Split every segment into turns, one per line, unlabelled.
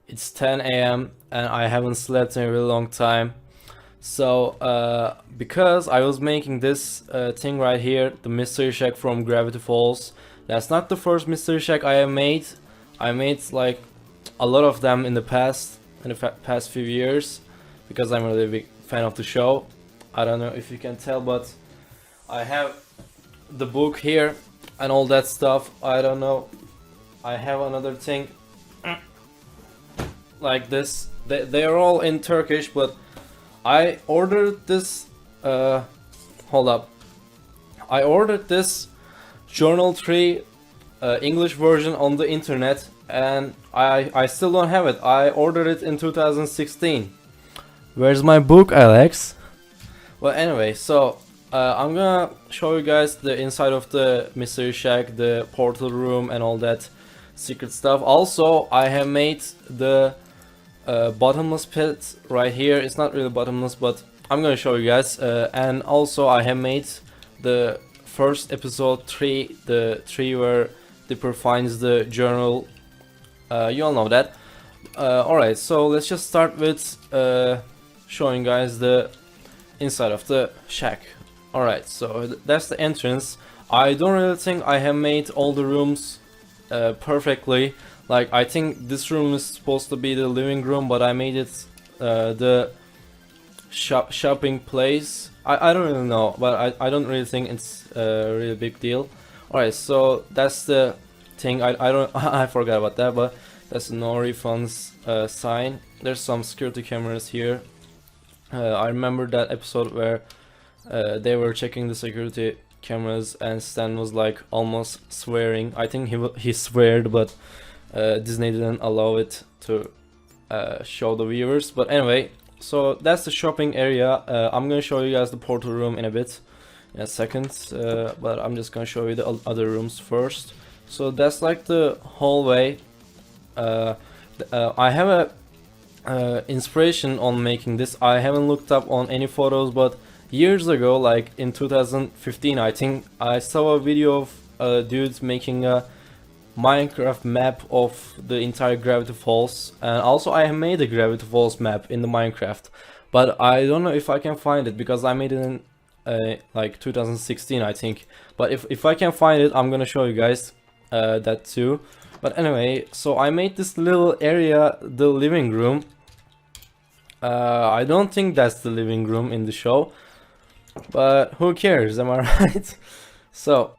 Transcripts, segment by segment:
It's 10 a.m. and I haven't slept in a really long time. So, because I was making this thing right here, the mystery shack from Gravity Falls. That's not the first mystery shack I have made. I made like a lot of them in the past, past few years, because I'm a really big fan of the show. I don't know if you can tell, but I have the book here and all that stuff. I don't know. I have another thing like this. They are all in Turkish, but I ordered this. Hold up. I ordered this Journal 3 English version on the internet, and I still don't have it. I ordered it in 2016. Where's my book, Alex? Well, anyway, so I'm gonna show you guys the inside of the mystery shack, the portal room, and all that secret stuff. Also, I have made the bottomless pit right here. It's not really bottomless, but I'm gonna show you guys. And also, I have made the first episode 3, the 3 where Dipper finds the journal. You all know that. Alright, so let's just start with showing guys the inside of the shack. Alright, so that's the entrance. I don't really think I have made all the rooms perfectly. Like, I think this room is supposed to be the living room, but I made it the shopping place. I don't really know, but I don't really think it's a really big deal. Alright, so that's the thing. I don't I forgot about that, but that's the no refunds sign. There's some security cameras here. I remember that episode where they were checking the security cameras and Stan was like almost swearing. I think he sweared, but Disney didn't allow it to show the viewers. But anyway, so that's the shopping area. I'm gonna show you guys the portal room in a bit, in a second, but I'm just gonna show you the other rooms first. So that's like the hallway. I have a inspiration on making this. I haven't looked up on any photos, but years ago, like in 2015, I think I saw a video of dudes making a Minecraft map of the entire Gravity Falls, and also I have made a Gravity Falls map in the Minecraft, but I don't know if I can find it because I made it in like 2016, I think. But if I can find it, I'm gonna show you guys that too. But anyway, so I made this little area the living room. I don't think that's the living room in the show, but who cares, am I right? So,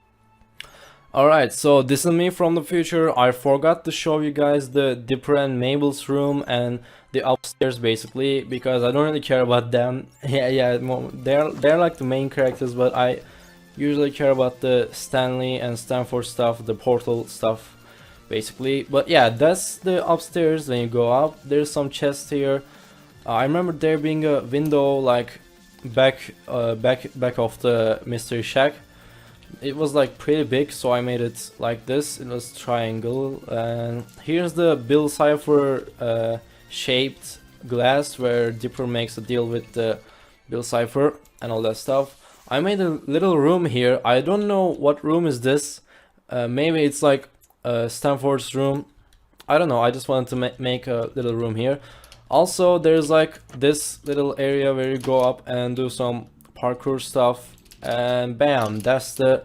alright, so this is me from the future. I forgot to show you guys the Dipper and Mabel's room and the upstairs basically, because I don't really care about them. Yeah, they're like the main characters, but I usually care about the Stanley and Stanford stuff, the portal stuff basically. But yeah, that's the upstairs. When you go up, there's some chests here. I remember there being a window like back of the mystery shack. It was like pretty big, so I made it like this. It was triangle, and here's the Bill Cipher shaped glass where Dipper makes a deal with the Bill Cipher and all that stuff. I made a little room here. I don't know what room is this. Maybe it's like Stanford's room. I don't know. I just wanted to make a little room here. Also, there's like this little area where you go up and do some parkour stuff, and bam, that's the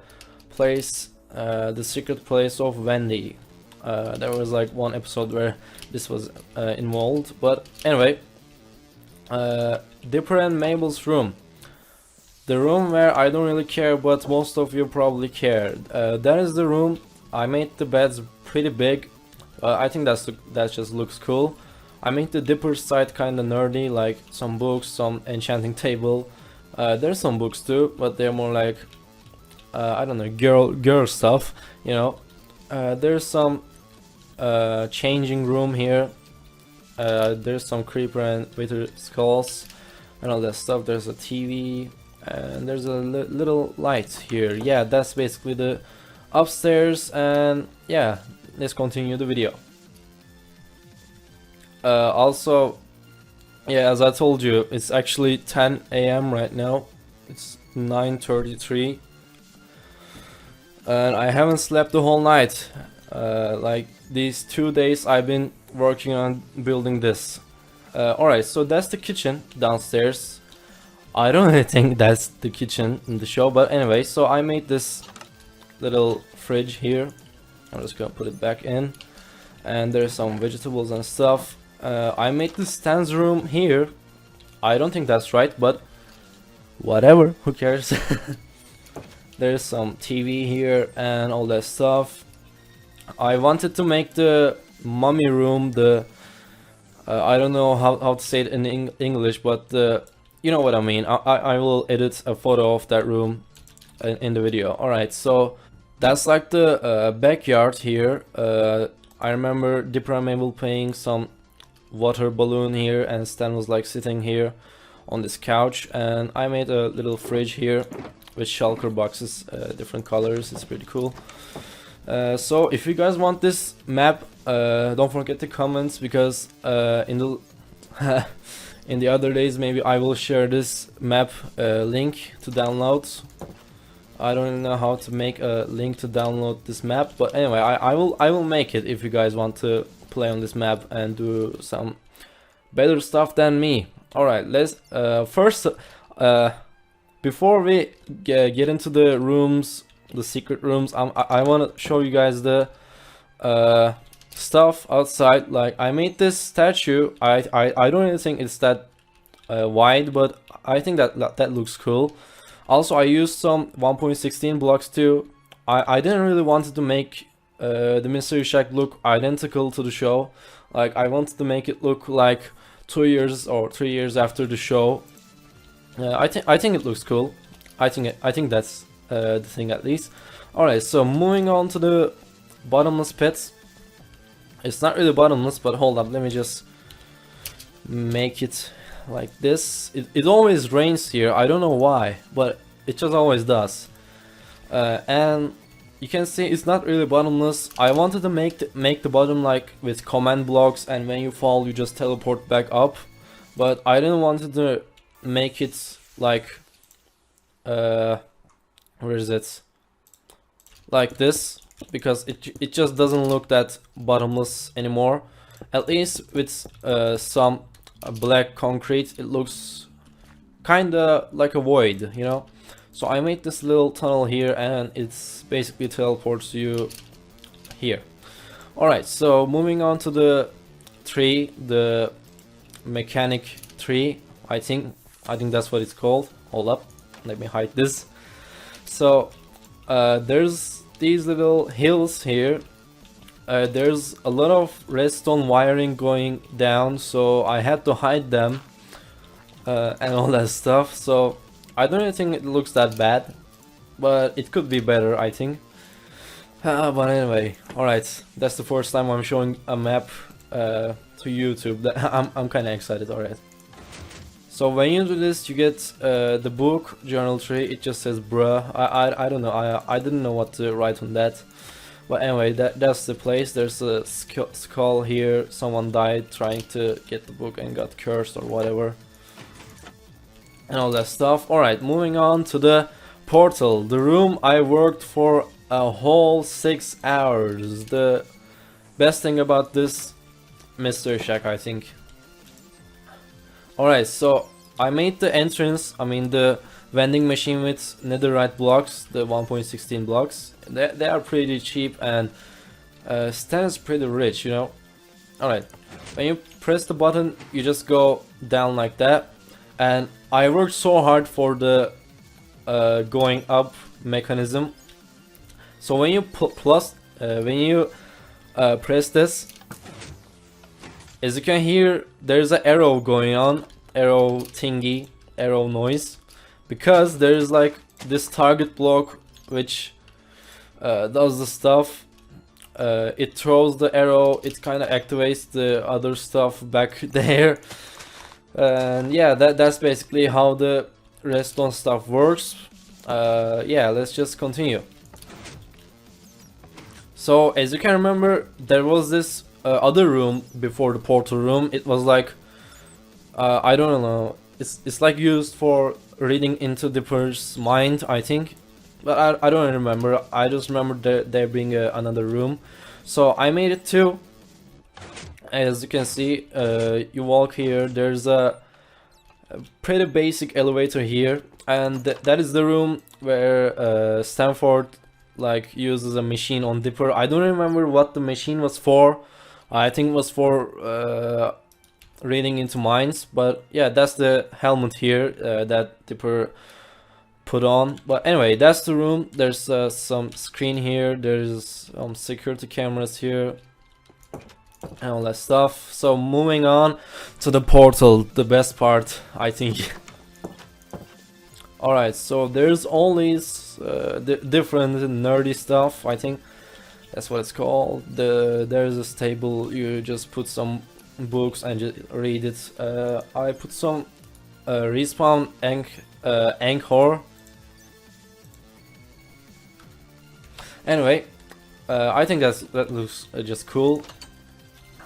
place, the secret place of Wendy. There was like one episode where this was involved, but anyway, Dipper and Mabel's room. The room where I don't really care, but most of you probably care. That is the room. I made the beds pretty big. I think that just looks cool. I made the Dipper side kinda nerdy, like some books, some enchanting table. There's some books too, but they're more like I don't know, girl stuff, you know. There's some changing room here. There's some creeper and wither skulls and all that stuff. There's a TV and there's a little light here. Yeah, that's basically the upstairs, and yeah, let's continue the video. Also, yeah, as I told you, it's actually 10 a.m. right now. It's 9:33, and I haven't slept the whole night. Like these 2 days, I've been working on building this. Alright, so that's the kitchen downstairs. I don't really think that's the kitchen in the show, but anyway, so I made this little fridge here. I'm just gonna put it back in, and there's some vegetables and stuff. I made the stands room here. I don't think that's right, but whatever, who cares. There's some TV here and all that stuff. I wanted to make the mummy room the I don't know how to say it in English, but you know what I mean. I will edit a photo of that room in the video. Alright, so that's like the backyard here. I remember Dipra Mabel playing some water balloon here, and Stan was like sitting here on this couch, and I made a little fridge here with shulker boxes, different colors. It's pretty cool. So if you guys want this map, don't forget the comments, because in the in the other days maybe I will share this map link to download. I don't even know how to make a link to download this map, but anyway, I will make it if you guys want to play on this map and do some better stuff than me. Alright, let's first before we get into the rooms, the secret rooms, I want to show you guys the stuff outside. Like, I made this statue. I don't really think it's that wide, but I think that looks cool. Also, I used some 1.16 blocks too. I didn't really want to make the Mystery Shack look identical to the show. Like, I wanted to make it look like 2 years or 3 years after the show. I think it looks cool. I think that's the thing, at least. Alright, so moving on to the bottomless pits. It's not really bottomless, but hold up, let me just make it like this. It always rains here, I don't know why, but it just always does. And you can see it's not really bottomless. I wanted to make the bottom like with command blocks, and when you fall you just teleport back up, but I didn't want to make it like where is it, like this, because it just doesn't look that bottomless anymore. At least with some black concrete, it looks kinda like a void, you know. So I made this little tunnel here, and it's basically teleports you here. Alright, so moving on to the tree, the mechanic tree, I think that's what it's called. Hold up, let me hide this. So there's these little hills here. There's a lot of redstone wiring going down, so I had to hide them and all that stuff. So I don't really think it looks that bad, but it could be better, I think. But anyway, alright, that's the first time I'm showing a map to YouTube. I'm kind of excited. Alright. So when you do this, you get the book journal tree. It just says bruh. I don't know. I didn't know what to write on that. But anyway, that's the place. There's a skull here. Someone died trying to get the book and got cursed or whatever, and all that stuff. Alright, moving on to the portal. The room I worked for a whole 6 hours. The best thing about this Mystery Shack, I think. Alright, so I made the entrance, I mean the vending machine with netherite blocks, the 1.16 blocks. They are pretty cheap, and Stan's pretty rich, you know. Alright, when you press the button, you just go down like that. And I worked so hard for the going up mechanism. So when you press this, as you can hear, there's an arrow going on, arrow thingy, arrow noise, because there's like this target block which does the stuff. It throws the arrow, it kind of activates the other stuff back there, and yeah, that's basically how the redstone stuff works. Yeah, let's just continue. So as you can remember, there was this other room before the portal room. It was like I don't know, it's like used for reading into the person's mind, I think, but I don't remember. I just remember there being another room. So I made it too. As you can see, you walk here, there's a pretty basic elevator here, and that is the room where Stanford like uses a machine on Dipper. I don't remember what the machine was for. I think it was for reading into mines, but yeah, that's the helmet here that Dipper put on. But anyway, that's the room. There's some screen here, there's security cameras here and all that stuff. So moving on to the portal, the best part, I think. Alright, so there's all these different nerdy stuff, I think that's what it's called. There's this table, you just put some books and just read it. I put some respawn anchor. Anyway, I think that looks just cool.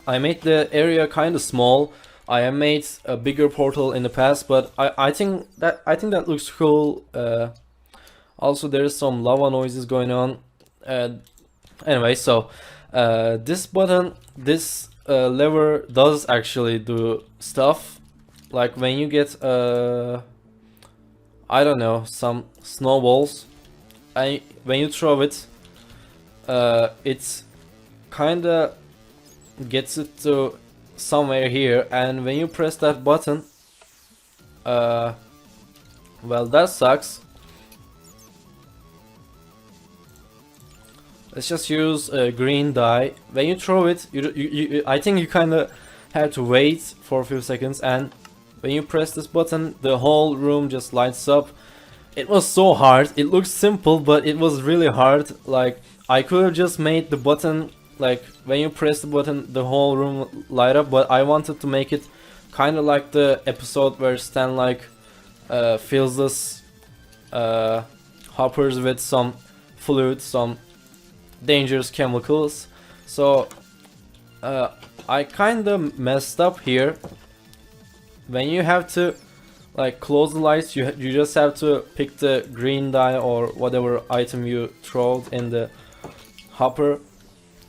I made the area kind of small. I have made a bigger portal in the past, but I think that looks cool. Also, there's some lava noises going on. Anyway, so this button, this lever does actually do stuff. Like when you get I don't know, some snowballs, and when you throw it, it's kinda gets it to somewhere here, and when you press that button, well, that sucks. Let's just use a green dye. When you throw it, I think you kinda have to wait for a few seconds, and when you press this button, the whole room just lights up. It was so hard. It looks simple, but it was really hard. Like, I could have just made the button, like when you press the button the whole room light up, but I wanted to make it kind of like the episode where Stan like fills this hoppers with some fluid, some dangerous chemicals. So I kind of messed up here. When you have to like close the lights, you just have to pick the green dye or whatever item you throw in the hopper,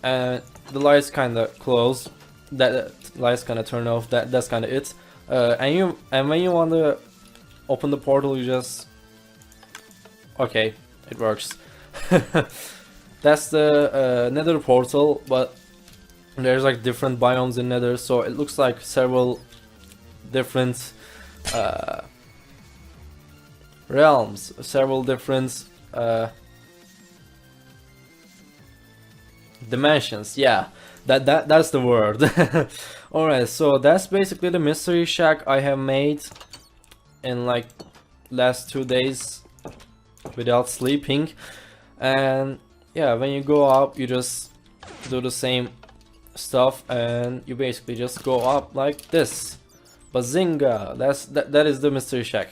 and the lights kind of close. That lights kind of turn off. That's kind of it. And when you want to open the portal, you just okay, it works. That's the Nether portal, but there's like different biomes in Nether, so it looks like several different realms, several different dimensions. Yeah, that's the word. Alright, so that's basically the mystery shack I have made in like last 2 days without sleeping. And yeah, when you go up, you just do the same stuff, and you basically just go up like this. Bazinga! That is the mystery shack.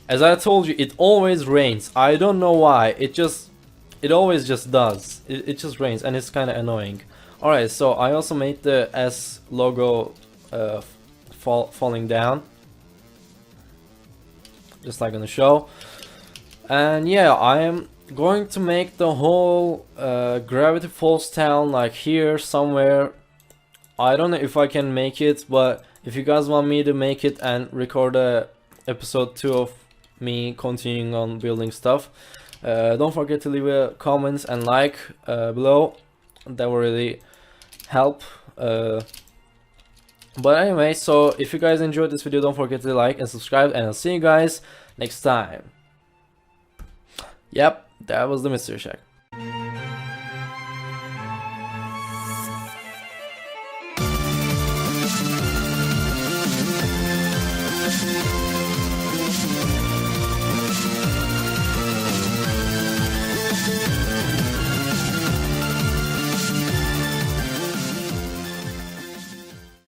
As I told you, it always rains. I don't know why. It always just does. It just rains, and it's kind of annoying. Alright, so I also made the S logo falling down, just like on the show. And yeah, I am going to make the whole Gravity Falls town like here somewhere. I don't know if I can make it, but if you guys want me to make it and record a episode 2 of me continuing on building stuff, don't forget to leave a comment and like below. That will really help. But anyway, so if you guys enjoyed this video, don't forget to like and subscribe, and I'll see you guys next time. Yep, that was the mystery shack.